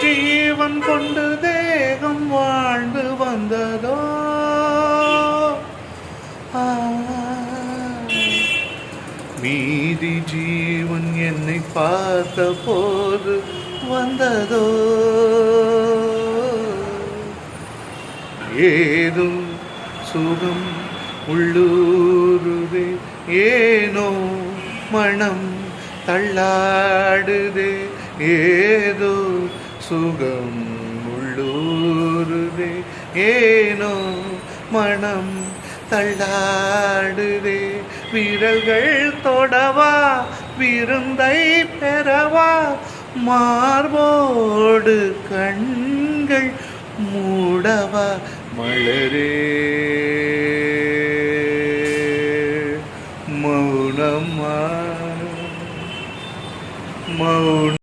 ஜீவன் கொண்டு தேகம் வாழ்ந்து வந்ததோ. மீதி ஜீவன் என்னை பார்த்த போது வந்ததோ. ஏதும் சுகம் உள்ளூருதே, ஏனோ மனம் தள்ளாடுதே. ஏதோ சுகம் உள்ளூருதே, ஏனோ மனம் தள்ளாடுதே. விரல்கள் தொடவா, விருந்தை பெறவா, மார்போடு கண்கள் மூடவா. மலரே மௌனமா மௌன